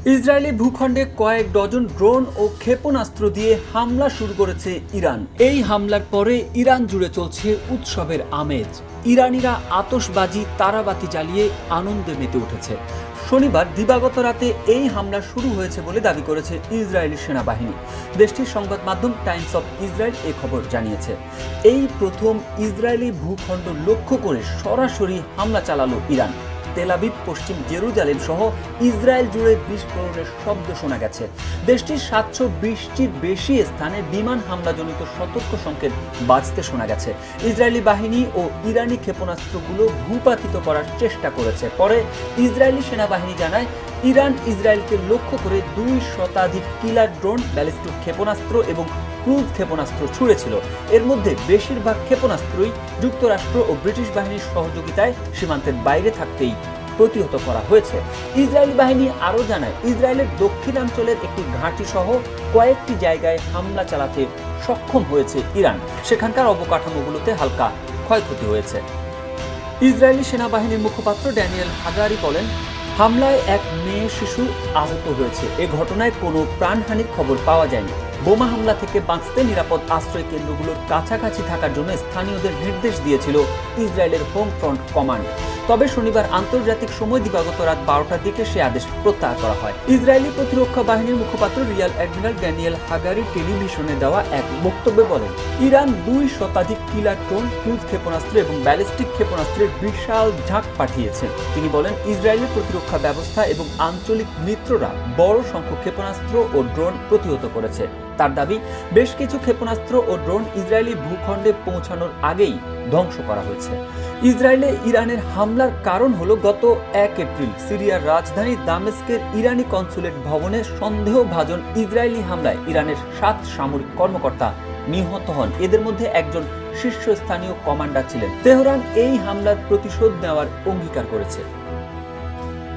Israeli ভূখণ্ডে কয়েক dozen drone ও ক্ষেপণাস্ত্র দিয়ে হামলা শুরু করেছে ইরান। এই হামলার পরে ইরান জুড়ে চলছে উৎসবের আমেজ। ইরানিরা আতশবাজি তারাবাতি জ্বালিয়ে আনন্দে মেতে উঠেছে। শনিবার দিবাগত রাতে এই হামলা শুরু হয়েছে বলে দাবি করেছে ইসরায়েলি সেনাবাহিনী। দেশটির সংবাদ মাধ্যম টাইমস অফ ইসরায়েল এই খবর জানিয়েছে। এই প্রথম ইসরায়েলি ভূখণ্ড লক্ষ্য করে সরাসরি হামলা চালালো ইরান। তেল আবিব, পশ্চিম জেরুজালেম সহ ইসরায়েল জুড়ে বিস্ফোরণের শব্দ শোনা গেছে। দেশটির 720টির বেশি স্থানে বিমান হামলাজনিত সতর্ক সংকেত বাজতে শোনা গেছে। ইসরায়েলি বাহিনী ও ইরানি ক্ষেপণাস্ত্রগুলো ভূপাতিত করার চেষ্টা করেছে। পরে ইসরায়েলি সেনাবাহিনী জানায়, ইরান ইসরায়েলকে লক্ষ্য করে 2 শতাধিক কিলার ড্রোন, ব্যালিস্টিক ক্ষেপণাস্ত্র এবং ক্রুজ ক্ষেপণাস্ত্র ছুড়েছিল। এর মধ্যে বেশিরভাগ ক্ষেপণাস্ত্রই যুক্তরাষ্ট্র ও ব্রিটিশ বাহিনীর সহযোগিতায় সীমান্তের বাইরে থাকতেই প্রতিহত করা হয়েছে। ইসরায়েলি বাহিনী আরও জানায়, ইসরায়েলের দক্ষিণাঞ্চলের একটি ঘাঁটি সহ কয়েকটি জায়গায় হামলা চালাতে সক্ষম হয়েছে ইরান। সেখানকার অবকাঠামোগুলোতে হালকা ক্ষয়ক্ষতি হয়েছে। ইসরায়েলি সেনাবাহিনীর মুখপাত্র ড্যানিয়েল হাগারি বলেন, হামলায় এক মেয়ে শিশু আহত হয়েছে। এ ঘটনায় কোনো প্রাণহানির খবর পাওয়া যায়নি। বোমা হামলা থেকে বাঁচতে নিরাপদ আশ্রয় কেন্দ্রগুলোর কাছাকাছি থাকার জন্য স্থানীয়দের নির্দেশ দিয়েছিল ইসরায়েলের হোম ফ্রন্ট কমান্ড। তবে শনিবার আন্তর্জাতিক সময় দিবাগত রাত 12টার দিকে সে আদেশ প্রত্যাহার করা হয়। ইসরায়েলি প্রতিরক্ষা বাহিনীর মুখপাত্র রিয়াল অ্যাডমিরাল ড্যানিয়েল হাগারি টেলিভিশনে দেওয়া এক বক্তব্যে বলেন, ইরান 2 শতাধিক কিলার ড্রোন, ক্রুজ ক্ষেপণাস্ত্র এবং ব্যালিস্টিক ক্ষেপণাস্ত্রের বিশাল ঝাঁক পাঠিয়েছে। তিনি বলেন, ইসরায়েলের প্রতিরক্ষা ব্যবস্থা এবং আঞ্চলিক মিত্ররা বড় সংখ্যক ক্ষেপণাস্ত্র ও ড্রোন প্রতিহত করেছে। তার দাবি, বেশ কিছু ক্ষেপণাস্ত্র ও ড্রোন ইসরায়েলি ভূখণ্ডে পৌঁছানোর আগেই ধ্বংস করা হয়েছে। ইসরায়েলে ইরানের হামলার কারণ হলো, গত 1 এপ্রিল সিরিয়ার রাজধানী দামেস্কের ইরানি কনসুলেট ভবনে সন্দেহভাজন ইসরায়েলি হামলায় ইরানের 7 সামরিক কর্মকর্তা নিহত হন। এদের মধ্যে একজন শীর্ষস্থানীয় কমান্ডার ছিলেন। তেহরান এই হামলার প্রতিশোধ নেওয়ার অঙ্গীকার করেছে।